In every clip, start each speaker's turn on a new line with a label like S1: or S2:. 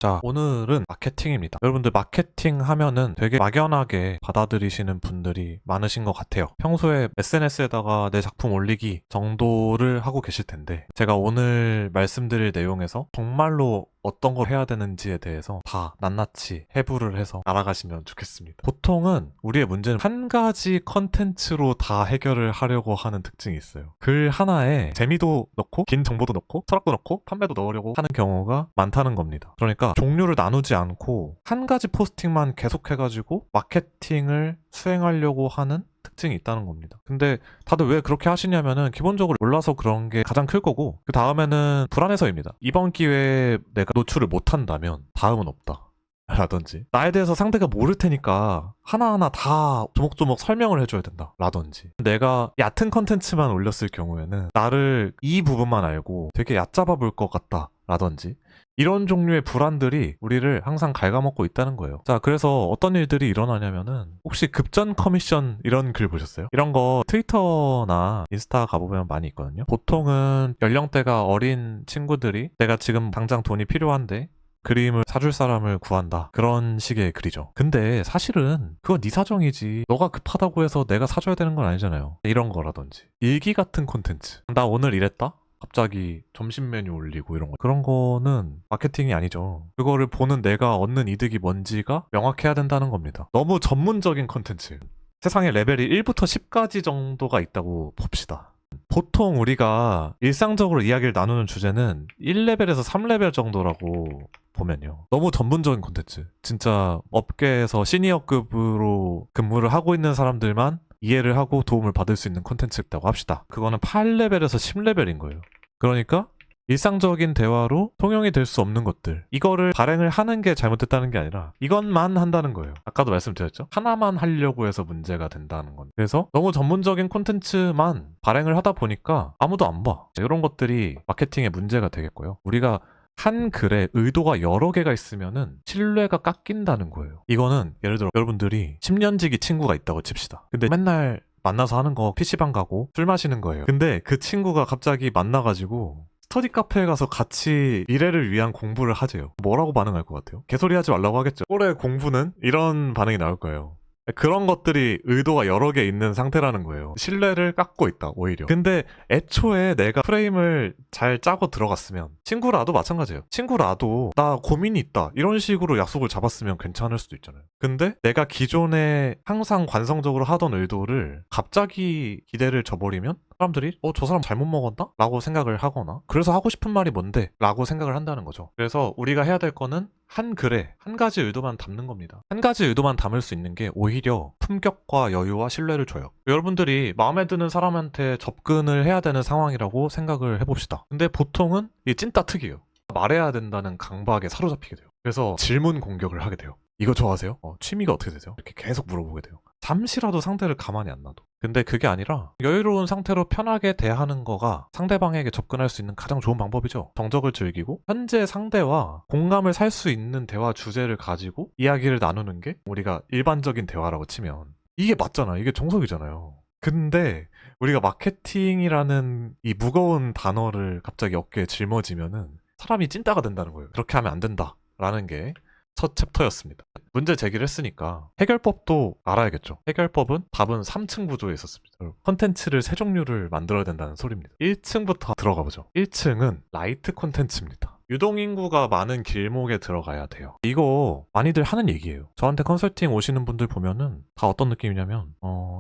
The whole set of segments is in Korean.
S1: 자, 오늘은 마케팅입니다. 여러분들 마케팅 하면은 되게 막연하게 받아들이시는 분들이 많으신 것 같아요. 평소에 SNS에다가 내 작품 올리기 정도를 하고 계실 텐데, 제가 오늘 말씀드릴 내용에서 정말로 어떤 걸 해야 되는지에 대해서 다 낱낱이 해부를 해서 알아가시면 좋겠습니다. 보통은 우리의 문제는 한 가지 컨텐츠로 다 해결을 하려고 하는 특징이 있어요. 글 하나에 재미도 넣고 긴 정보도 넣고 철학도 넣고 판매도 넣으려고 하는 경우가 많다는 겁니다. 그러니까 종류를 나누지 않고 한 가지 포스팅만 계속해가지고 마케팅을 수행하려고 하는 특징이 있다는 겁니다. 근데 다들 왜 그렇게 하시냐면은 기본적으로 몰라서 그런 게 가장 클 거고, 그 다음에는 불안해서입니다. 이번 기회에 내가 노출을 못한다면 다음은 없다 라든지, 나에 대해서 상대가 모를 테니까 하나하나 다 조목조목 설명을 해줘야 된다 라든지, 내가 얕은 컨텐츠만 올렸을 경우에는 나를 이 부분만 알고 되게 얕잡아 볼 것 같다 라든지, 이런 종류의 불안들이 우리를 항상 갉아먹고 있다는 거예요. 자, 그래서 어떤 일들이 일어나냐면은, 혹시 급전 커미션 이런 글 보셨어요? 이런 거 트위터나 인스타 가보면 많이 있거든요. 보통은 연령대가 어린 친구들이 내가 지금 당장 돈이 필요한데 그림을 사줄 사람을 구한다, 그런 식의 글이죠. 근데 사실은 그건 네 사정이지, 너가 급하다고 해서 내가 사줘야 되는 건 아니잖아요. 이런 거라든지, 일기 같은 콘텐츠, 나 오늘 이랬다? 갑자기 점심 메뉴 올리고 이런 거, 그런 거는 마케팅이 아니죠. 그거를 보는 내가 얻는 이득이 뭔지가 명확해야 된다는 겁니다. 너무 전문적인 콘텐츠, 세상에 레벨이 1부터 10까지 정도가 있다고 봅시다. 보통 우리가 일상적으로 이야기를 나누는 주제는 1레벨에서 3레벨 정도라고 보면요, 너무 전문적인 콘텐츠, 진짜 업계에서 시니어급으로 근무를 하고 있는 사람들만 이해를 하고 도움을 받을 수 있는 콘텐츠였다고 합시다. 그거는 8레벨에서 10레벨인 거예요. 그러니까 일상적인 대화로 통용이 될 수 없는 것들, 이거를 발행을 하는 게 잘못됐다는 게 아니라 이것만 한다는 거예요. 아까도 말씀드렸죠? 하나만 하려고 해서 문제가 된다는 건. 그래서 너무 전문적인 콘텐츠만 발행을 하다 보니까 아무도 안 봐. 이런 것들이 마케팅의 문제가 되겠고요. 우리가 한 글에 의도가 여러 개가 있으면은 신뢰가 깎인다는 거예요. 이거는 예를 들어 여러분들이 10년지기 친구가 있다고 칩시다. 근데 맨날 만나서 하는 거 PC방 가고 술 마시는 거예요. 근데 그 친구가 갑자기 만나가지고 스터디 카페에 가서 같이 미래를 위한 공부를 하재요. 뭐라고 반응할 것 같아요? 개소리 하지 말라고 하겠죠. 올해 공부는? 이런 반응이 나올 거예요. 그런 것들이 의도가 여러 개 있는 상태라는 거예요. 신뢰를 깎고 있다, 오히려. 근데 애초에 내가 프레임을 잘 짜고 들어갔으면, 친구라도 마찬가지예요. 친구라도 나 고민이 있다, 이런 식으로 약속을 잡았으면 괜찮을 수도 있잖아요. 근데 내가 기존에 항상 관성적으로 하던 의도를 갑자기 기대를 저버리면 사람들이 저 사람 잘못 먹었나? 라고 생각을 하거나, 그래서 하고 싶은 말이 뭔데? 라고 생각을 한다는 거죠. 그래서 우리가 해야 될 거는 한 글에 한 가지 의도만 담는 겁니다. 한 가지 의도만 담을 수 있는 게 오히려 품격과 여유와 신뢰를 줘요. 여러분들이 마음에 드는 사람한테 접근을 해야 되는 상황이라고 생각을 해봅시다. 근데 보통은 이게 찐따 특이에요. 말해야 된다는 강박에 사로잡히게 돼요. 그래서 질문 공격을 하게 돼요. 이거 좋아하세요? 취미가 어떻게 되세요? 이렇게 계속 물어보게 돼요. 잠시라도 상대를 가만히 안 놔둬. 근데 그게 아니라 여유로운 상태로 편하게 대하는 거가 상대방에게 접근할 수 있는 가장 좋은 방법이죠. 정적을 즐기고 현재 상대와 공감을 살 수 있는 대화 주제를 가지고 이야기를 나누는 게 우리가 일반적인 대화라고 치면 이게 맞잖아. 이게 정석이잖아요. 근데 우리가 마케팅이라는 이 무거운 단어를 갑자기 어깨에 짊어지면은 사람이 찐따가 된다는 거예요. 그렇게 하면 안 된다라는 게 첫 챕터였습니다. 문제 제기를 했으니까 해결법도 알아야겠죠. 해결법은 답은 3층 구조에 있었습니다. 컨텐츠를 세 종류를 만들어야 된다는 소리입니다. 1층부터 들어가 보죠. 1층은 라이트 콘텐츠입니다. 유동인구가 많은 길목에 들어가야 돼요. 이거 많이들 하는 얘기예요. 저한테 컨설팅 오시는 분들 보면은 다 어떤 느낌이냐면,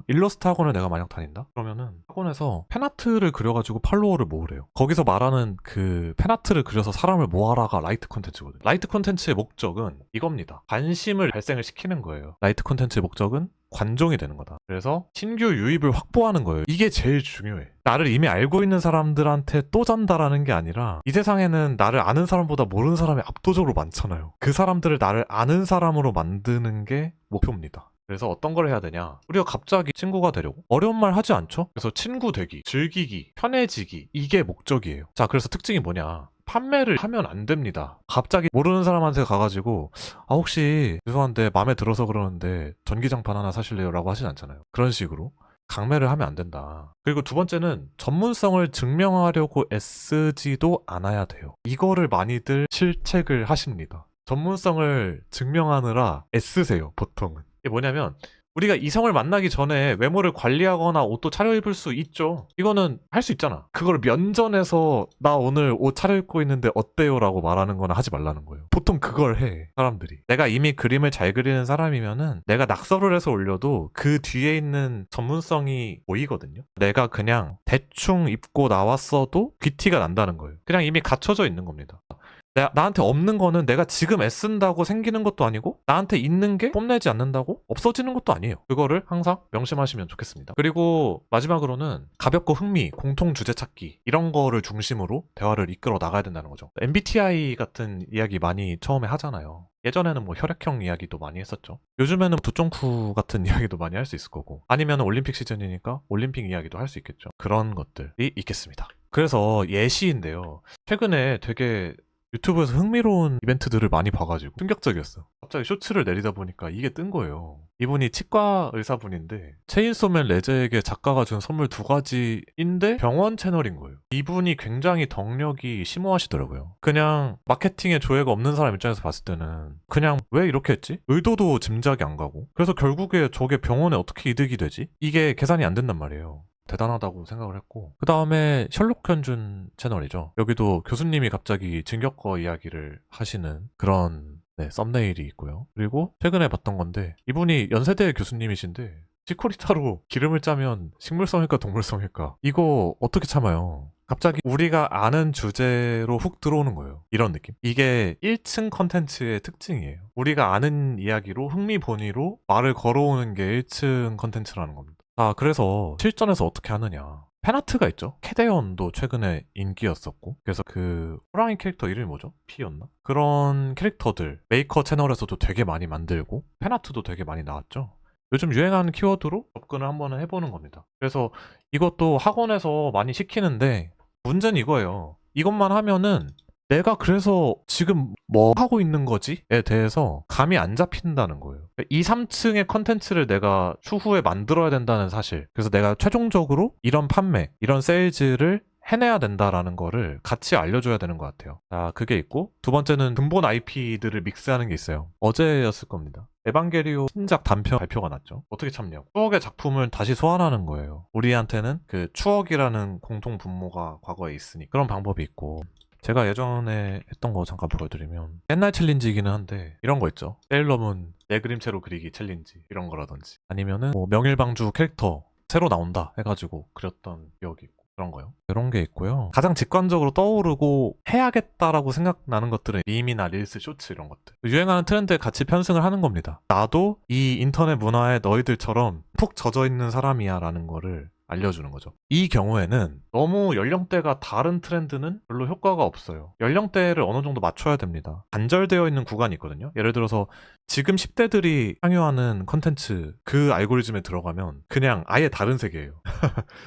S1: 일러스트 학원을 내가 만약 다닌다? 그러면은 학원에서 팬아트를 그려가지고 팔로워를 모으래요. 거기서 말하는 그 팬아트를 그려서 사람을 모아라가 라이트 콘텐츠거든요. 라이트 콘텐츠의 목적은 이겁니다. 관심을 발생을 시키는 거예요. 라이트 콘텐츠의 목적은 관종이 되는 거다. 그래서 신규 유입을 확보하는 거예요. 이게 제일 중요해. 나를 이미 알고 있는 사람들한테 또 전달하는 게 아니라, 이 세상에는 나를 아는 사람보다 모르는 사람이 압도적으로 많잖아요. 그 사람들을 나를 아는 사람으로 만드는 게 목표입니다. 그래서 어떤 걸 해야 되냐? 우리가 갑자기 친구가 되려고 어려운 말 하지 않죠? 그래서 친구 되기, 즐기기, 편해지기, 이게 목적이에요. 자, 그래서 특징이 뭐냐? 판매를 하면 안 됩니다. 갑자기 모르는 사람한테 가가지고 혹시 죄송한데 마음에 들어서 그러는데 전기장판 하나 사실래요? 라고 하진 않잖아요. 그런 식으로 강매를 하면 안 된다. 그리고 두 번째는 전문성을 증명하려고 애쓰지도 않아야 돼요. 이거를 많이들 실책을 하십니다. 전문성을 증명하느라 애쓰세요, 보통은. 이게 뭐냐면 우리가 이성을 만나기 전에 외모를 관리하거나 옷도 차려입을 수 있죠. 이거는 할 수 있잖아. 그걸 면전에서 나 오늘 옷 차려입고 있는데 어때요? 라고 말하는 거나 하지 말라는 거예요. 보통 그걸 해, 사람들이. 내가 이미 그림을 잘 그리는 사람이면은 내가 낙서를 해서 올려도 그 뒤에 있는 전문성이 보이거든요. 내가 그냥 대충 입고 나왔어도 귀티가 난다는 거예요. 그냥 이미 갖춰져 있는 겁니다. 나한테 없는 거는 내가 지금 애쓴다고 생기는 것도 아니고 나한테 있는 게 뽐내지 않는다고 없어지는 것도 아니에요. 그거를 항상 명심하시면 좋겠습니다. 그리고 마지막으로는 가볍고 흥미, 공통 주제 찾기 이런 거를 중심으로 대화를 이끌어 나가야 된다는 거죠. MBTI 같은 이야기 많이 처음에 하잖아요. 예전에는 뭐 혈액형 이야기도 많이 했었죠. 요즘에는 두쫑쿠 같은 이야기도 많이 할 수 있을 거고 아니면 올림픽 시즌이니까 올림픽 이야기도 할 수 있겠죠. 그런 것들이 있겠습니다. 그래서 예시인데요. 최근에 되게 유튜브에서 흥미로운 이벤트들을 많이 봐가지고 충격적이었어. 갑자기 쇼츠를 내리다 보니까 이게 뜬 거예요. 이분이 치과 의사분인데 체인소맨 레제에게 작가가 준 선물 2가지인데 병원 채널인 거예요. 이분이 굉장히 덕력이 심오하시더라고요. 그냥 마케팅에 조예가 없는 사람 입장에서 봤을 때는 그냥 왜 이렇게 했지? 의도도 짐작이 안 가고 그래서 결국에 저게 병원에 어떻게 이득이 되지? 이게 계산이 안 된단 말이에요. 대단하다고 생각을 했고 그 다음에 셜록 현준 채널이죠. 여기도 교수님이 갑자기 진격거 이야기를 하시는 그런 썸네일이 있고요. 그리고 최근에 봤던 건데 이분이 연세대 교수님이신데 치코리타로 기름을 짜면 식물성일까 동물성일까 이거 어떻게 참아요? 갑자기 우리가 아는 주제로 훅 들어오는 거예요. 이런 느낌. 이게 1층 컨텐츠의 특징이에요. 우리가 아는 이야기로 흥미본위로 말을 걸어오는 게 1층 컨텐츠라는 겁니다. 그래서 실전에서 어떻게 하느냐. 팬아트가 있죠. 캐데언도 최근에 인기였었고 그래서 그 호랑이 캐릭터 이름이 뭐죠? 피였나? 그런 캐릭터들 메이커 채널에서도 되게 많이 만들고 팬아트도 되게 많이 나왔죠. 요즘 유행하는 키워드로 접근을 한번 해보는 겁니다. 그래서 이것도 학원에서 많이 시키는데 문제는 이거예요. 이것만 하면은 내가 그래서 지금 뭐 하고 있는 거지에 대해서 감이 안 잡힌다는 거예요. 2, 3층의 컨텐츠를 내가 추후에 만들어야 된다는 사실. 그래서 내가 최종적으로 이런 판매, 이런 세일즈를 해내야 된다라는 거를 같이 알려줘야 되는 것 같아요. 그게 있고 두 번째는 근본 IP들을 믹스하는 게 있어요. 어제였을 겁니다. 에반게리온 신작 단편 발표가 났죠. 어떻게 참냐고. 추억의 작품을 다시 소환하는 거예요. 우리한테는 그 추억이라는 공통 분모가 과거에 있으니 그런 방법이 있고 제가 예전에 했던 거 잠깐 보여드리면 옛날 챌린지이기는 한데 이런 거 있죠. 세일러문 내 그림체로 그리기 챌린지 이런 거라든지 아니면은 뭐 명일방주 캐릭터 새로 나온다 해가지고 그렸던 기억이 있고 그런 거요. 이런 게 있고요. 가장 직관적으로 떠오르고 해야겠다라고 생각나는 것들은 밈이나 릴스, 쇼츠 이런 것들. 유행하는 트렌드에 같이 편승을 하는 겁니다. 나도 이 인터넷 문화에 너희들처럼 푹 젖어있는 사람이야 라는 거를 알려주는 거죠. 이 경우에는 너무 연령대가 다른 트렌드는 별로 효과가 없어요. 연령대를 어느 정도 맞춰야 됩니다. 단절되어 있는 구간이 있거든요. 예를 들어서 지금 10대들이 향유하는 컨텐츠 그 알고리즘에 들어가면 그냥 아예 다른 세계예요.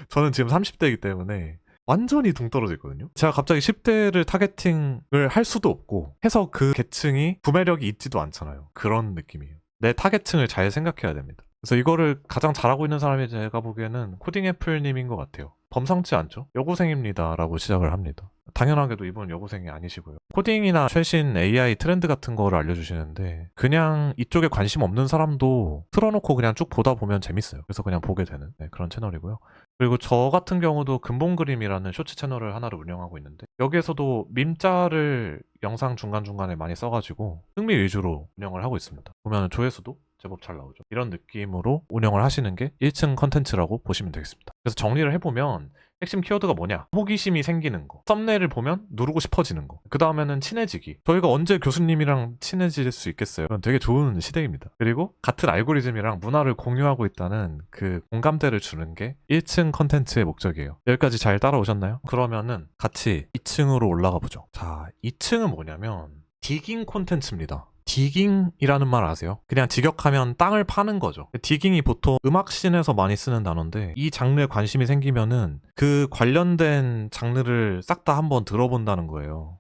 S1: 저는 지금 30대이기 때문에 완전히 동떨어져 있거든요. 제가 갑자기 10대를 타겟팅을 할 수도 없고 해서 그 계층이 구매력이 있지도 않잖아요. 그런 느낌이에요. 내 타겟층을 잘 생각해야 됩니다. 그래서 이거를 가장 잘하고 있는 사람이 제가 보기에는 코딩애플님인 것 같아요. 범상치 않죠? 여고생입니다 라고 시작을 합니다. 당연하게도 이분 여고생이 아니시고요. 코딩이나 최신 AI 트렌드 같은 거를 알려주시는데 그냥 이쪽에 관심 없는 사람도 틀어놓고 그냥 쭉 보다 보면 재밌어요. 그래서 그냥 보게 되는 그런 채널이고요. 그리고 저 같은 경우도 근본그림이라는 쇼츠 채널을 하나를 운영하고 있는데 여기에서도 밈짤을 영상 중간중간에 많이 써가지고 흥미 위주로 운영을 하고 있습니다. 보면 조회수도 제법 잘 나오죠. 이런 느낌으로 운영을 하시는 게 1층 컨텐츠라고 보시면 되겠습니다. 그래서 정리를 해보면 핵심 키워드가 뭐냐? 호기심이 생기는 거. 썸네일을 보면 누르고 싶어지는 거. 그 다음에는 친해지기. 저희가 언제 교수님이랑 친해질 수 있겠어요? 그건 되게 좋은 시대입니다. 그리고 같은 알고리즘이랑 문화를 공유하고 있다는 그 공감대를 주는 게 1층 컨텐츠의 목적이에요. 여기까지 잘 따라오셨나요? 그러면은 같이 2층으로 올라가 보죠. 자, 2층은 뭐냐면 디깅 콘텐츠입니다. 디깅이라는 말 아세요? 그냥 직역하면 땅을 파는 거죠. 디깅이 보통 음악씬에서 많이 쓰는 단어인데 이 장르에 관심이 생기면은 그 관련된 장르를 싹 다 한번 들어본다는 거예요.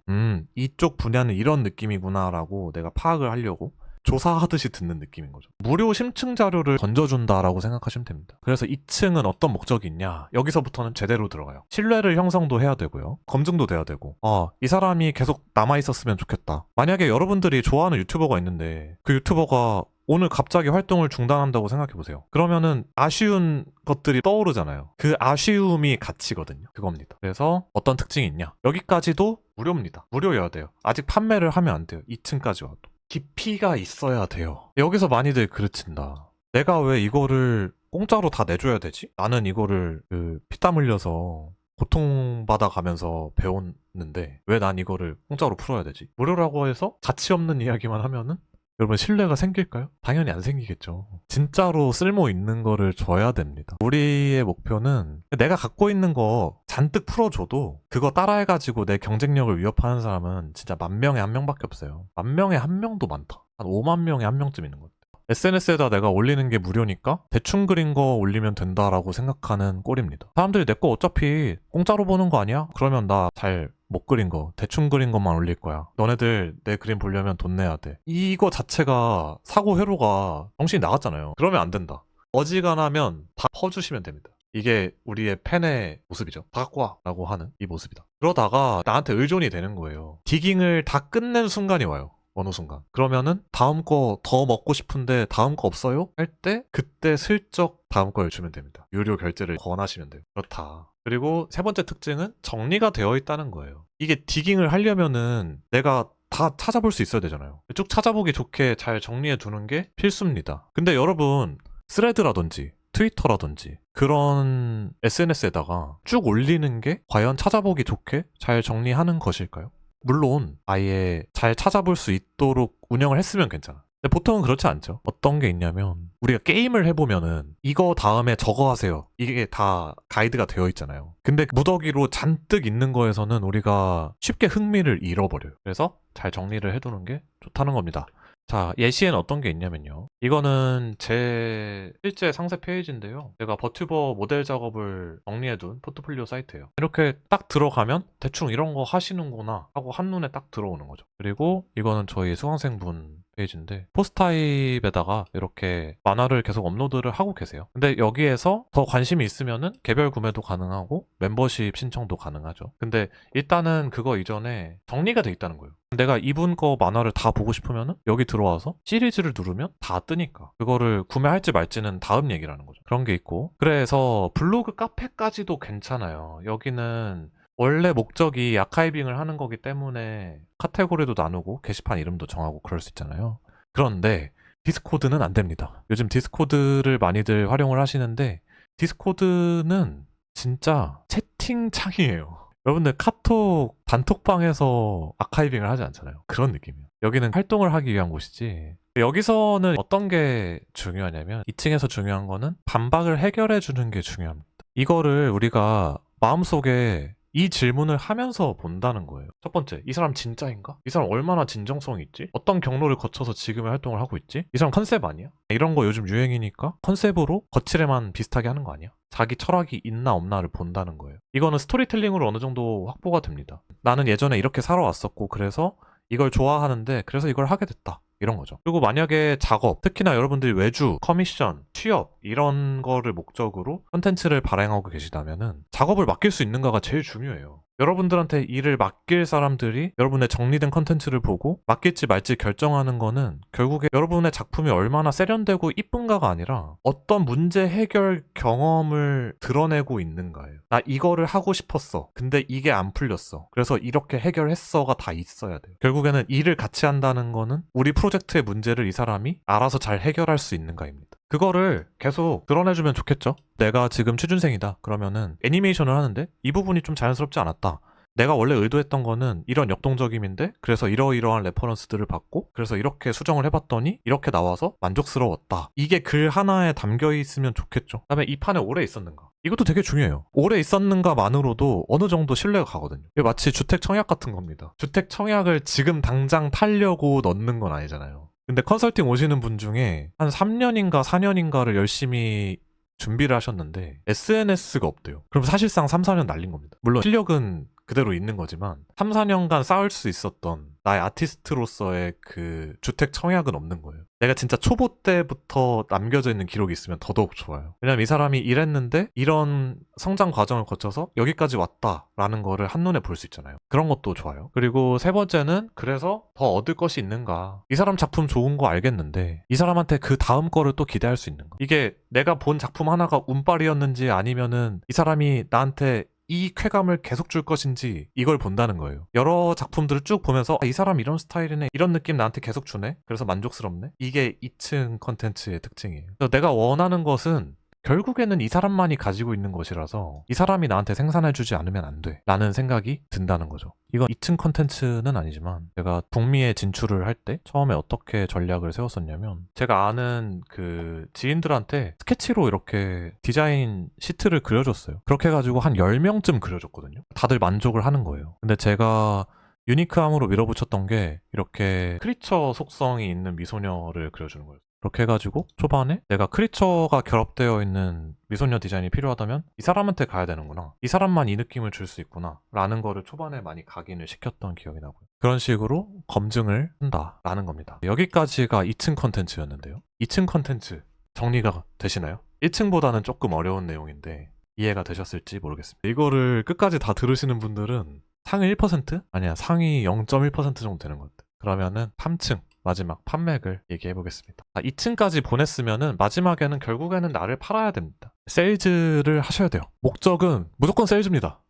S1: 이쪽 분야는 이런 느낌이구나 라고 내가 파악을 하려고 조사하듯이 듣는 느낌인 거죠. 무료 심층 자료를 던져준다라고 생각하시면 됩니다. 그래서 2층은 어떤 목적이 있냐? 여기서부터는 제대로 들어가요. 신뢰를 형성도 해야 되고요. 검증도 돼야 되고. 이 사람이 계속 남아있었으면 좋겠다. 만약에 여러분들이 좋아하는 유튜버가 있는데 그 유튜버가 오늘 갑자기 활동을 중단한다고 생각해보세요. 그러면은 아쉬운 것들이 떠오르잖아요. 그 아쉬움이 가치거든요. 그겁니다. 그래서 어떤 특징이 있냐? 여기까지도 무료입니다. 무료여야 돼요. 아직 판매를 하면 안 돼요. 2층까지 와도. 깊이가 있어야 돼요. 여기서 많이들 그르친다. 내가 왜 이거를 공짜로 다 내줘야 되지? 나는 이거를 피땀 흘려서 고통받아 가면서 배웠는데 왜 난 이거를 공짜로 풀어야 되지? 무료라고 해서 가치 없는 이야기만 하면은 여러분 신뢰가 생길까요? 당연히 안 생기겠죠. 진짜로 쓸모 있는 거를 줘야 됩니다. 우리의 목표는 내가 갖고 있는 거 잔뜩 풀어줘도 그거 따라해가지고 내 경쟁력을 위협하는 사람은 진짜 10,000명에 1명밖에 없어요. 10,000명에 1명도 많다. 한 50,000명에 1명쯤 있는 것 같아요. SNS에다 내가 올리는 게 무료니까 대충 그린 거 올리면 된다라고 생각하는 꼴입니다. 사람들이 내 거 어차피 공짜로 보는 거 아니야? 그러면 나 잘 못 그린 거, 대충 그린 것만 올릴 거야. 너네들 내 그림 보려면 돈 내야 돼. 이거 자체가 사고 회로가 정신이 나갔잖아요. 그러면 안 된다. 어지간하면 다 퍼주시면 됩니다. 이게 우리의 팬의 모습이죠. 다 갖고 와 라고 하는 이 모습이다. 그러다가 나한테 의존이 되는 거예요. 디깅을 다 끝낸 순간이 와요. 어느 순간. 그러면은 다음 거 더 먹고 싶은데 다음 거 없어요? 할 때 그때 슬쩍 다음 걸 주면 됩니다. 유료 결제를 권하시면 돼요. 그렇다. 그리고 세 번째 특징은 정리가 되어 있다는 거예요. 이게 디깅을 하려면은 내가 다 찾아볼 수 있어야 되잖아요. 쭉 찾아보기 좋게 잘 정리해 두는 게 필수입니다. 근데 여러분 스레드라든지 트위터라든지 그런 SNS에다가 쭉 올리는 게 과연 찾아보기 좋게 잘 정리하는 것일까요? 물론 아예 잘 찾아볼 수 있도록 운영을 했으면 괜찮아. 근데 보통은 그렇지 않죠. 어떤 게 있냐면 우리가 게임을 해보면은 이거 다음에 저거 하세요. 이게 다 가이드가 되어 있잖아요. 근데 무더기로 잔뜩 있는 거에서는 우리가 쉽게 흥미를 잃어버려요. 그래서 잘 정리를 해두는 게 좋다는 겁니다. 자, 예시에는 어떤 게 있냐면요. 이거는 제 실제 상세 페이지인데요. 제가 버튜버 모델 작업을 정리해둔 포트폴리오 사이트예요. 이렇게 딱 들어가면 대충 이런 거 하시는구나 하고 한눈에 딱 들어오는 거죠. 그리고 이거는 저희 수강생분 페이지인데 포스트 타입에다가 이렇게 만화를 계속 업로드를 하고 계세요. 근데 여기에서 더 관심이 있으면은 개별 구매도 가능하고 멤버십 신청도 가능하죠. 근데 일단은 그거 이전에 정리가 돼 있다는 거예요. 내가 이분 거 만화를 다 보고 싶으면은 여기 들어와서 시리즈를 누르면 다 뜨니까 그거를 구매할지 말지는 다음 얘기라는 거죠. 그런 게 있고 그래서 블로그 카페까지도 괜찮아요. 여기는 원래 목적이 아카이빙을 하는 거기 때문에 카테고리도 나누고 게시판 이름도 정하고 그럴 수 있잖아요. 그런데 디스코드는 안 됩니다. 요즘 디스코드를 많이들 활용을 하시는데 디스코드는 진짜 채팅창이에요. 여러분들 카톡 단톡방에서 아카이빙을 하지 않잖아요. 그런 느낌이에요. 여기는 활동을 하기 위한 곳이지. 여기서는 어떤 게 중요하냐면 2층에서 중요한 거는 반박을 해결해 주는 게 중요합니다. 이거를 우리가 마음속에 이 질문을 하면서 본다는 거예요. 첫 번째, 이 사람 진짜인가? 이 사람 얼마나 진정성이 있지? 어떤 경로를 거쳐서 지금의 활동을 하고 있지? 이 사람 컨셉 아니야? 이런 거 요즘 유행이니까 컨셉으로 거칠에만 비슷하게 하는 거 아니야? 자기 철학이 있나 없나를 본다는 거예요. 이거는 스토리텔링으로 어느 정도 확보가 됩니다. 나는 예전에 이렇게 살아왔었고 그래서 이걸 좋아하는데 그래서 이걸 하게 됐다. 이런 거죠. 그리고 만약에 작업, 특히나 여러분들이 외주, 커미션, 취업 이런 거를 목적으로 콘텐츠를 발행하고 계시다면은 작업을 맡길 수 있는가가 제일 중요해요. 여러분들한테 일을 맡길 사람들이 여러분의 정리된 콘텐츠를 보고 맡길지 말지 결정하는 거는 결국에 여러분의 작품이 얼마나 세련되고 이쁜가가 아니라 어떤 문제 해결 경험을 드러내고 있는가예요. 나 이거를 하고 싶었어. 근데 이게 안 풀렸어. 그래서 이렇게 해결했어가 다 있어야 돼요. 결국에는 일을 같이 한다는 거는 우리 프로젝트의 문제를 이 사람이 알아서 잘 해결할 수 있는가입니다. 그거를 계속 드러내주면 좋겠죠? 내가 지금 취준생이다. 그러면은 애니메이션을 하는데 이 부분이 좀 자연스럽지 않았다. 내가 원래 의도했던 거는 이런 역동적임인데 그래서 이러이러한 레퍼런스들을 받고 그래서 이렇게 수정을 해봤더니 이렇게 나와서 만족스러웠다. 이게 글 하나에 담겨 있으면 좋겠죠. 그다음에 이 판에 오래 있었는가? 이것도 되게 중요해요. 오래 있었는가만으로도 어느 정도 신뢰가 가거든요. 이게 마치 주택 청약 같은 겁니다. 주택 청약을 지금 당장 팔려고 넣는 건 아니잖아요. 근데 컨설팅 오시는 분 중에 한 3년인가 4년인가를 열심히 준비를 하셨는데 SNS가 없대요. 그럼 사실상 3, 4년 날린 겁니다. 물론 실력은 그대로 있는 거지만 3, 4년간 쌓을 수 있었던 나의 아티스트로서의 그 주택 청약은 없는 거예요. 내가 진짜 초보 때부터 남겨져 있는 기록이 있으면 더더욱 좋아요. 왜냐면 이 사람이 이랬는데 이런 성장 과정을 거쳐서 여기까지 왔다라는 거를 한눈에 볼 수 있잖아요. 그런 것도 좋아요. 그리고 세 번째는 그래서 더 얻을 것이 있는가. 이 사람 작품 좋은 거 알겠는데 이 사람한테 그 다음 거를 또 기대할 수 있는가. 이게 내가 본 작품 하나가 운빨이었는지 아니면은 이 사람이 나한테 이 쾌감을 계속 줄 것인지 이걸 본다는 거예요. 여러 작품들을 쭉 보면서 이 사람 이런 스타일이네, 이런 느낌 나한테 계속 주네, 그래서 만족스럽네. 이게 2층 컨텐츠의 특징이에요. 그래서 내가 원하는 것은 결국에는 이 사람만이 가지고 있는 것이라서 이 사람이 나한테 생산해주지 않으면 안 돼 라는 생각이 든다는 거죠. 이건 2층 컨텐츠는 아니지만 제가 북미에 진출을 할 때 처음에 어떻게 전략을 세웠었냐면, 제가 아는 그 지인들한테 스케치로 이렇게 디자인 시트를 그려줬어요. 그렇게 해가지고 한 10명쯤 그려줬거든요. 다들 만족을 하는 거예요. 근데 제가 유니크함으로 밀어붙였던 게 이렇게 크리처 속성이 있는 미소녀를 그려주는 거예요. 그렇게 해가지고 초반에 내가 크리처가 결합되어 있는 미소녀 디자인이 필요하다면 이 사람한테 가야 되는구나, 이 사람만 이 느낌을 줄 수 있구나 라는 거를 초반에 많이 각인을 시켰던 기억이 나고요. 그런 식으로 검증을 한다라는 겁니다. 여기까지가 2층 컨텐츠였는데요. 2층 컨텐츠 정리가 되시나요? 1층보다는 조금 어려운 내용인데 이해가 되셨을지 모르겠습니다. 이거를 끝까지 다 들으시는 분들은 상위 1%? 아니야, 상위 0.1% 정도 되는 것 같아요. 그러면은 3층 마지막 판맥을 얘기해 보겠습니다. 2층까지 보냈으면은 마지막에는 결국에는 나를 팔아야 됩니다. 세일즈를 하셔야 돼요. 목적은 무조건 세일즈입니다.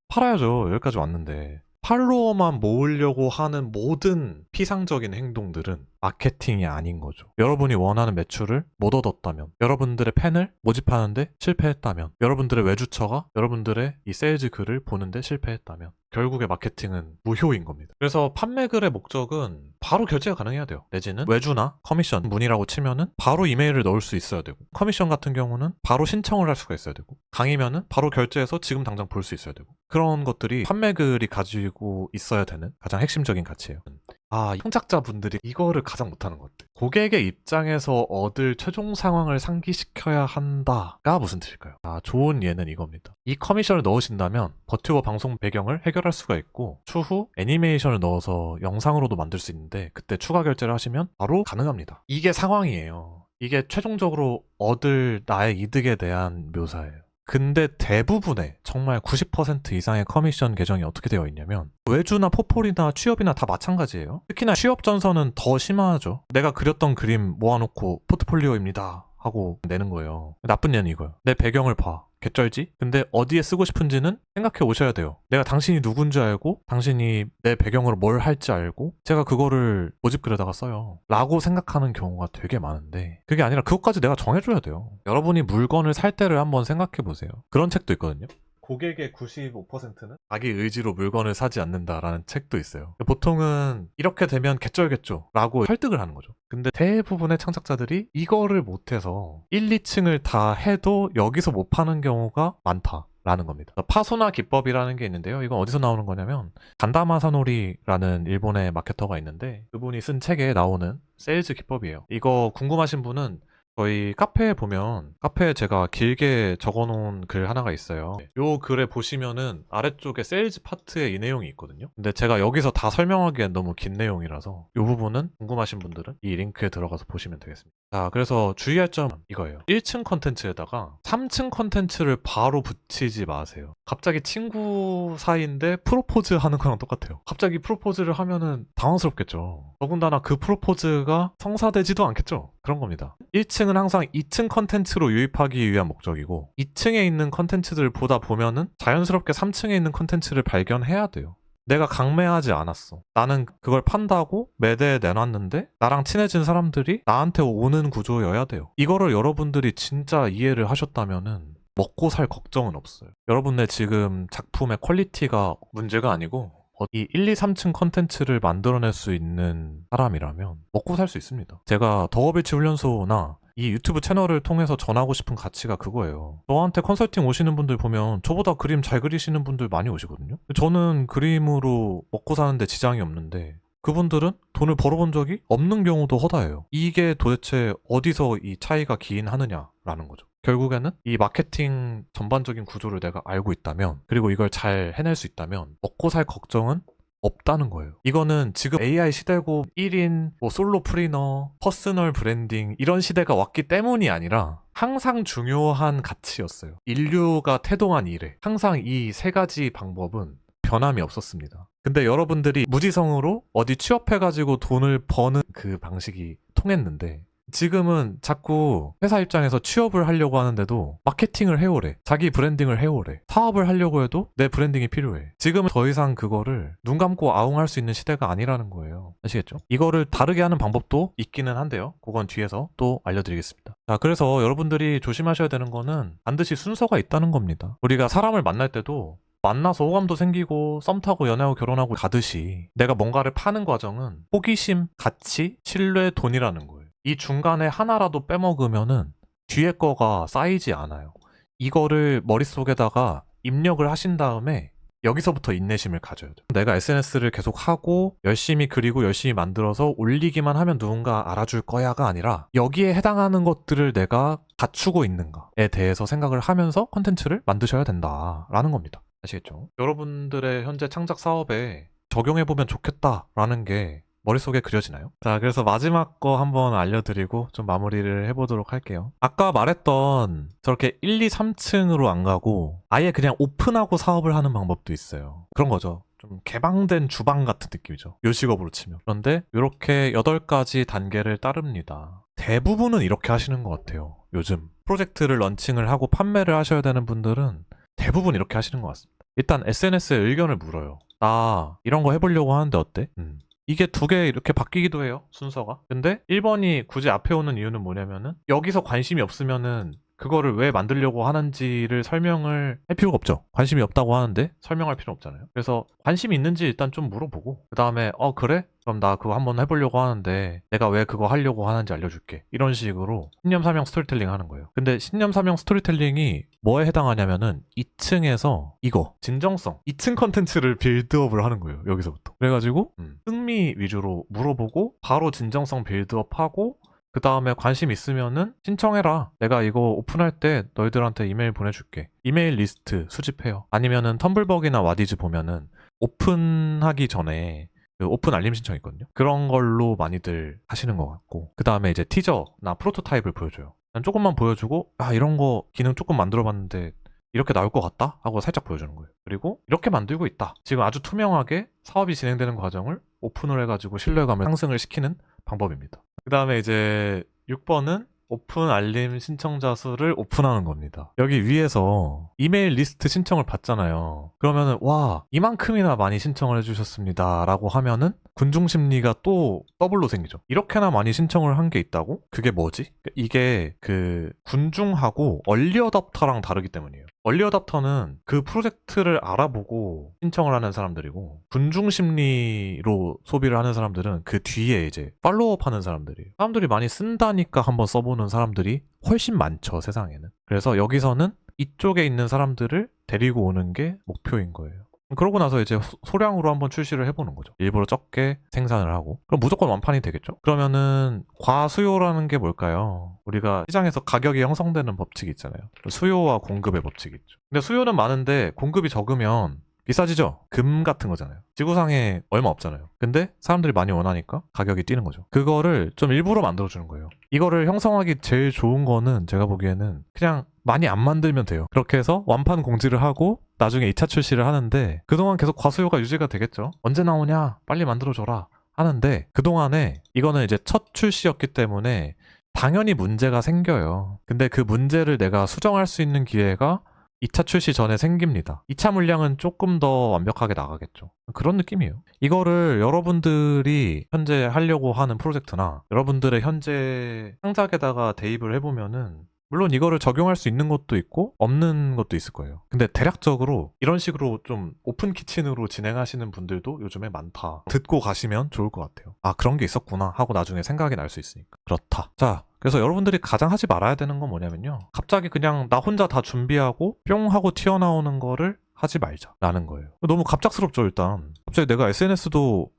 S1: 팔아야죠. 여기까지 왔는데. 팔로워만 모으려고 하는 모든 피상적인 행동들은 마케팅이 아닌 거죠. 여러분이 원하는 매출을 못 얻었다면, 여러분들의 팬을 모집하는데 실패했다면, 여러분들의 외주처가 여러분들의 이 세일즈 글을 보는데 실패했다면 결국에 마케팅은 무효인 겁니다. 그래서 판매글의 목적은 바로 결제가 가능해야 돼요. 내지는 외주나 커미션 문의라고 치면은 바로 이메일을 넣을 수 있어야 되고, 커미션 같은 경우는 바로 신청을 할 수가 있어야 되고, 강의면은 바로 결제해서 지금 당장 볼 수 있어야 되고, 그런 것들이 판매글이 가지고 있어야 되는 가장 핵심적인 가치예요. 청작자분들이 이거를 가장 못하는 것 같아요. 고객의 입장에서 얻을 최종 상황을 상기시켜야 한다가 무슨 뜻일까요? 좋은 예는 이겁니다. 이 커미션을 넣으신다면 버튜버 방송 배경을 해결할 수가 있고, 추후 애니메이션을 넣어서 영상으로도 만들 수 있는데 그때 추가 결제를 하시면 바로 가능합니다. 이게 상황이에요. 이게 최종적으로 얻을 나의 이득에 대한 묘사예요. 근데 대부분의 정말 90% 이상의 커미션 계정이 어떻게 되어 있냐면, 외주나 포폴이나 취업이나 다 마찬가지예요. 특히나 취업 전서는 더 심하죠. 내가 그렸던 그림 모아놓고 포트폴리오입니다 하고 내는 거예요. 나쁜 예는 이거예요. 내 배경을 봐. 개쩔지? 근데 어디에 쓰고 싶은지는 생각해 오셔야 돼요. 내가 당신이 누군지 알고, 당신이 내 배경으로 뭘 할지 알고, 제가 그거를 모집글에다가 써요 라고 생각하는 경우가 되게 많은데, 그게 아니라 그것까지 내가 정해줘야 돼요. 여러분이 물건을 살 때를 한번 생각해 보세요. 그런 책도 있거든요. 고객의 95%는 자기 의지로 물건을 사지 않는다라는 책도 있어요. 보통은 이렇게 되면 개쩔겠죠 라고 설득을 하는 거죠. 근데 대부분의 창작자들이 이거를 못해서 1, 2층을 다 해도 여기서 못 파는 경우가 많다라는 겁니다. 파소나 기법이라는 게 있는데요. 이건 어디서 나오는 거냐면, 간다마 사노리라는 일본의 마케터가 있는데 그분이 쓴 책에 나오는 세일즈 기법이에요. 이거 궁금하신 분은 저희 카페에 보면, 카페에 제가 길게 적어놓은 글 하나가 있어요. 요 글에 보시면은 아래쪽에 세일즈 파트에 이 내용이 있거든요. 근데 제가 여기서 다 설명하기엔 너무 긴 내용이라서 이 부분은 궁금하신 분들은 이 링크에 들어가서 보시면 되겠습니다. 그래서 주의할 점은 이거예요. 1층 컨텐츠에다가 3층 컨텐츠를 바로 붙이지 마세요. 갑자기 친구 사이인데 프로포즈 하는 거랑 똑같아요. 갑자기 프로포즈를 하면은 당황스럽겠죠. 더군다나 그 프로포즈가 성사되지도 않겠죠. 그런 겁니다. 1층은 항상 2층 컨텐츠로 유입하기 위한 목적이고, 2층에 있는 컨텐츠들을 보다 보면은 자연스럽게 3층에 있는 컨텐츠를 발견해야 돼요. 내가 강매하지 않았어. 나는 그걸 판다고 매대에 내놨는데 나랑 친해진 사람들이 나한테 오는 구조여야 돼요. 이거를 여러분들이 진짜 이해를 하셨다면은 먹고 살 걱정은 없어요. 여러분의 지금 작품의 퀄리티가 문제가 아니고 이 1, 2, 3층 컨텐츠를 만들어낼 수 있는 사람이라면 먹고 살 수 있습니다. 제가 더워빌치 훈련소나 이 유튜브 채널을 통해서 전하고 싶은 가치가 그거예요. 저한테 컨설팅 오시는 분들 보면 저보다 그림 잘 그리시는 분들 많이 오시거든요. 저는 그림으로 먹고 사는데 지장이 없는데 그분들은 돈을 벌어본 적이 없는 경우도 허다해요. 이게 도대체 어디서 이 차이가 기인하느냐라는 거죠. 결국에는 이 마케팅 전반적인 구조를 내가 알고 있다면, 그리고 이걸 잘 해낼 수 있다면 먹고 살 걱정은 없다는 거예요. 이거는 지금 AI 시대고 1인 뭐 솔로 프리너, 퍼스널 브랜딩 이런 시대가 왔기 때문이 아니라 항상 중요한 가치였어요. 인류가 태동한 이래 항상 이 세 가지 방법은 변함이 없었습니다. 근데 여러분들이 무지성으로 어디 취업해가지고 돈을 버는 그 방식이 통했는데 지금은 자꾸 회사 입장에서 취업을 하려고 하는데도 마케팅을 해오래. 자기 브랜딩을 해오래. 사업을 하려고 해도 내 브랜딩이 필요해. 지금은 더 이상 그거를 눈 감고 아웅할 수 있는 시대가 아니라는 거예요. 아시겠죠? 이거를 다르게 하는 방법도 있기는 한데요. 그건 뒤에서 또 알려드리겠습니다. 자, 그래서 여러분들이 조심하셔야 되는 거는 반드시 순서가 있다는 겁니다. 우리가 사람을 만날 때도 만나서 호감도 생기고 썸 타고 연애하고 결혼하고 가듯이 내가 뭔가를 파는 과정은 호기심, 가치, 신뢰, 돈이라는 거예요. 이 중간에 하나라도 빼먹으면은 뒤에 거가 쌓이지 않아요. 이거를 머릿속에다가 입력을 하신 다음에 여기서부터 인내심을 가져야 돼요. 내가 SNS를 계속 하고 열심히 그리고 열심히 만들어서 올리기만 하면 누군가 알아줄 거야가 아니라 여기에 해당하는 것들을 내가 갖추고 있는가에 대해서 생각을 하면서 컨텐츠를 만드셔야 된다라는 겁니다. 아시겠죠? 여러분들의 현재 창작 사업에 적용해보면 좋겠다라는 게 머릿속에 그려지나요? 자, 그래서 마지막 거 한번 알려드리고 좀 마무리를 해보도록 할게요. 아까 말했던 저렇게 1, 2, 3층으로 안 가고 아예 그냥 오픈하고 사업을 하는 방법도 있어요. 그런 거죠. 좀 개방된 주방 같은 느낌이죠. 요식업으로 치면. 그런데 이렇게 8가지 단계를 따릅니다. 대부분은 이렇게 하시는 것 같아요. 요즘 프로젝트를 런칭을 하고 판매를 하셔야 되는 분들은 대부분 이렇게 하시는 것 같습니다. 일단 SNS에 의견을 물어요. 나 이런 거 해보려고 하는데 어때? 이게 2개 이렇게 바뀌기도 해요, 순서가. 근데 1번이 굳이 앞에 오는 이유는 뭐냐면은 여기서 관심이 없으면은 그거를 왜 만들려고 하는지를 설명을 할 필요가 없죠. 관심이 없다고 하는데 설명할 필요는 없잖아요. 그래서 관심이 있는지 일단 좀 물어보고 그 다음에 그래? 그럼 나 그거 한번 해보려고 하는데 내가 왜 그거 하려고 하는지 알려줄게. 이런 식으로 신념사명 스토리텔링 하는 거예요. 근데 신념사명 스토리텔링이 뭐에 해당하냐면은 2층에서 이거 진정성 2층 컨텐츠를 빌드업을 하는 거예요. 여기서부터. 그래가지고 흥미 위주로 물어보고 바로 진정성 빌드업하고 그 다음에 관심 있으면은 신청해라. 내가 이거 오픈할 때 너희들한테 이메일 보내줄게. 이메일 리스트 수집해요. 아니면은 텀블벅이나 와디즈 보면은 오픈하기 전에 그 오픈 알림 신청 있거든요. 그런 걸로 많이들 하시는 것 같고 그 다음에 이제 티저나 프로토타입을 보여줘요. 그냥 조금만 보여주고 이런 거 기능 조금 만들어봤는데 이렇게 나올 것 같다? 하고 살짝 보여주는 거예요. 그리고 이렇게 만들고 있다. 지금 아주 투명하게 사업이 진행되는 과정을 오픈을 해가지고 신뢰감을 상승을 시키는 방법입니다. 그 다음에 이제 6번은 오픈 알림 신청자 수를 오픈하는 겁니다. 여기 위에서 이메일 리스트 신청을 받잖아요. 그러면은 와 이만큼이나 많이 신청을 해주셨습니다 라고 하면은 군중 심리가 또 더블로 생기죠. 이렇게나 많이 신청을 한 게 있다고? 그게 뭐지? 이게 그 군중하고 얼리 어답터랑 다르기 때문이에요. 얼리 어답터는 그 프로젝트를 알아보고 신청을 하는 사람들이고 군중 심리로 소비를 하는 사람들은 그 뒤에 이제 팔로우업 하는 사람들이에요. 사람들이 많이 쓴다니까 한번 써보는 사람들이 훨씬 많죠, 세상에는. 그래서 여기서는 이쪽에 있는 사람들을 데리고 오는 게 목표인 거예요. 그러고 나서 이제 소량으로 한번 출시를 해보는 거죠. 일부러 적게 생산을 하고. 그럼 무조건 완판이 되겠죠? 그러면은 과수요라는 게 뭘까요? 우리가 시장에서 가격이 형성되는 법칙이 있잖아요. 수요와 공급의 법칙이 있죠. 근데 수요는 많은데 공급이 적으면 비싸지죠? 금 같은 거잖아요. 지구상에 얼마 없잖아요. 근데 사람들이 많이 원하니까 가격이 뛰는 거죠. 그거를 좀 일부러 만들어주는 거예요. 이거를 형성하기 제일 좋은 거는 제가 보기에는 그냥 많이 안 만들면 돼요. 그렇게 해서 완판 공지를 하고 나중에 2차 출시를 하는데 그동안 계속 과수요가 유지가 되겠죠. 언제 나오냐? 빨리 만들어줘라 하는데 그동안에 이거는 이제 첫 출시였기 때문에 당연히 문제가 생겨요. 근데 그 문제를 내가 수정할 수 있는 기회가 2차 출시 전에 생깁니다. 2차 물량은 조금 더 완벽하게 나가겠죠. 그런 느낌이에요. 이거를 여러분들이 현재 하려고 하는 프로젝트나 여러분들의 현재 창작에다가 대입을 해보면은 물론 이거를 적용할 수 있는 것도 있고 없는 것도 있을 거예요. 근데 대략적으로 이런 식으로 좀 오픈 키친으로 진행하시는 분들도 요즘에 많다. 듣고 가시면 좋을 것 같아요. 그런 게 있었구나 하고 나중에 생각이 날 수 있으니까. 그렇다. 자, 그래서 여러분들이 가장 하지 말아야 되는 건 뭐냐면요. 갑자기 그냥 나 혼자 다 준비하고 뿅 하고 튀어나오는 거를 하지 말자라는 거예요. 너무 갑작스럽죠, 일단. 갑자기 내가 SNS도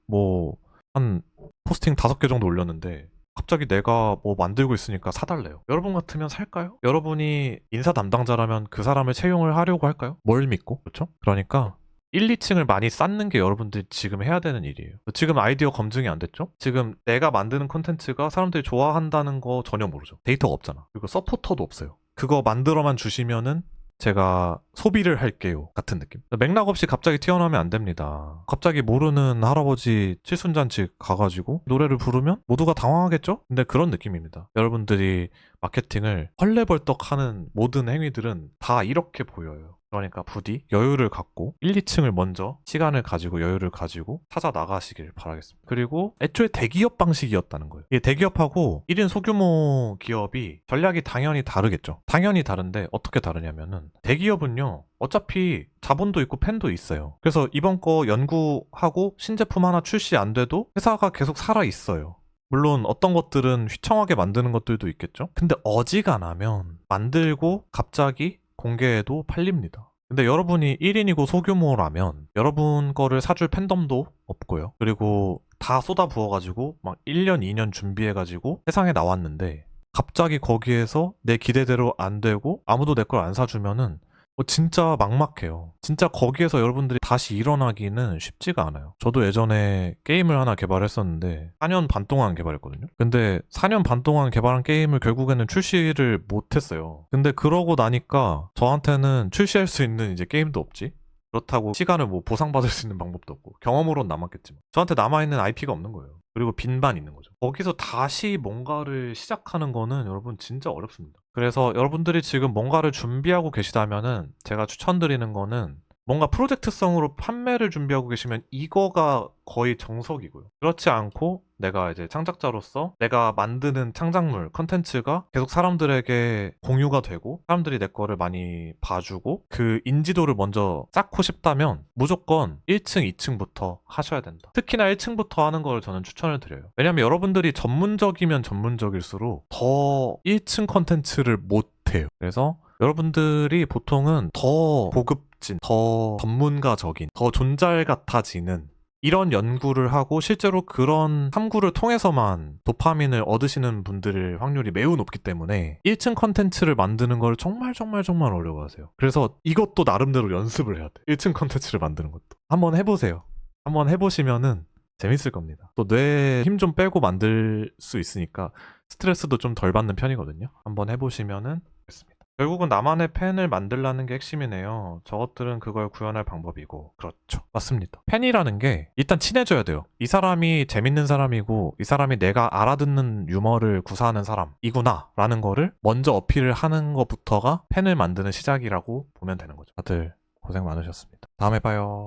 S1: 한 포스팅 5개 정도 올렸는데 갑자기 내가 뭐 만들고 있으니까 사달래요. 여러분 같으면 살까요? 여러분이 인사 담당자라면 그 사람을 채용을 하려고 할까요? 뭘 믿고? 그렇죠? 그러니까 1, 2층을 많이 쌓는 게 여러분들이 지금 해야 되는 일이에요. 지금 아이디어 검증이 안 됐죠? 지금 내가 만드는 콘텐츠가 사람들이 좋아한다는 거 전혀 모르죠. 데이터가 없잖아. 그리고 서포터도 없어요. 그거 만들어만 주시면은 제가 소비를 할게요 같은 느낌. 맥락 없이 갑자기 튀어나오면 안 됩니다. 갑자기 모르는 할아버지 칠순잔치 가가지고 노래를 부르면 모두가 당황하겠죠? 근데 그런 느낌입니다. 여러분들이 마케팅을 헐레벌떡하는 모든 행위들은 다 이렇게 보여요. 그러니까 부디 여유를 갖고 1, 2층을 먼저 시간을 가지고 여유를 가지고 찾아 나가시길 바라겠습니다. 그리고 애초에 대기업 방식이었다는 거예요. 이게 대기업하고 1인 소규모 기업이 전략이 당연히 다르겠죠. 당연히 다른데 어떻게 다르냐면은 대기업은요. 어차피 자본도 있고 팬도 있어요. 그래서 이번 거 연구하고 신제품 하나 출시 안 돼도 회사가 계속 살아 있어요. 물론 어떤 것들은 휘청하게 만드는 것들도 있겠죠. 근데 어지간하면 만들고 갑자기 공개해도 팔립니다. 근데 여러분이 1인이고 소규모라면 여러분 거를 사줄 팬덤도 없고요. 그리고 다 쏟아 부어가지고 막 1년, 2년 준비해가지고 세상에 나왔는데 갑자기 거기에서 내 기대대로 안 되고 아무도 내 걸 안 사주면은 진짜 막막해요. 진짜 거기에서 여러분들이 다시 일어나기는 쉽지가 않아요. 저도 예전에 게임을 하나 개발했었는데 4년 반 동안 개발했거든요. 근데 4년 반 동안 개발한 게임을 결국에는 출시를 못했어요. 근데 그러고 나니까 저한테는 출시할 수 있는 이제 게임도 없지. 그렇다고 시간을 뭐 보상받을 수 있는 방법도 없고 경험으로는 남았겠지만 저한테 남아있는 IP가 없는 거예요. 그리고 빈반 있는 거죠. 거기서 다시 뭔가를 시작하는 거는 여러분 진짜 어렵습니다. 그래서 여러분들이 지금 뭔가를 준비하고 계시다면은 제가 추천드리는 거는 뭔가 프로젝트성으로 판매를 준비하고 계시면 이거가 거의 정석이고요. 그렇지 않고 내가 이제 창작자로서 내가 만드는 창작물, 컨텐츠가 계속 사람들에게 공유가 되고 사람들이 내 거를 많이 봐주고 그 인지도를 먼저 쌓고 싶다면 무조건 1층, 2층부터 하셔야 된다. 특히나 1층부터 하는 걸 저는 추천을 드려요. 왜냐면 여러분들이 전문적이면 전문적일수록 더 1층 컨텐츠를 못해요. 그래서 여러분들이 보통은 더 고급진, 더 전문가적인, 더 존잘 같아지는 이런 연구를 하고 실제로 그런 탐구를 통해서만 도파민을 얻으시는 분들의 확률이 매우 높기 때문에 1층 컨텐츠를 만드는 걸 정말 어려워하세요. 그래서 이것도 나름대로 연습을 해야 돼. 1층 컨텐츠를 만드는 것도. 한번 해보세요. 한번 해보시면은 재밌을 겁니다. 또 뇌에 힘 좀 빼고 만들 수 있으니까 스트레스도 좀 덜 받는 편이거든요. 한번 해보시면은 좋겠습니다. 결국은 나만의 팬을 만들라는 게 핵심이네요. 저것들은 그걸 구현할 방법이고. 그렇죠. 맞습니다. 팬이라는 게 일단 친해져야 돼요. 이 사람이 재밌는 사람이고 이 사람이 내가 알아듣는 유머를 구사하는 사람이구나 라는 거를 먼저 어필을 하는 것부터가 팬을 만드는 시작이라고 보면 되는 거죠. 다들 고생 많으셨습니다. 다음에 봐요.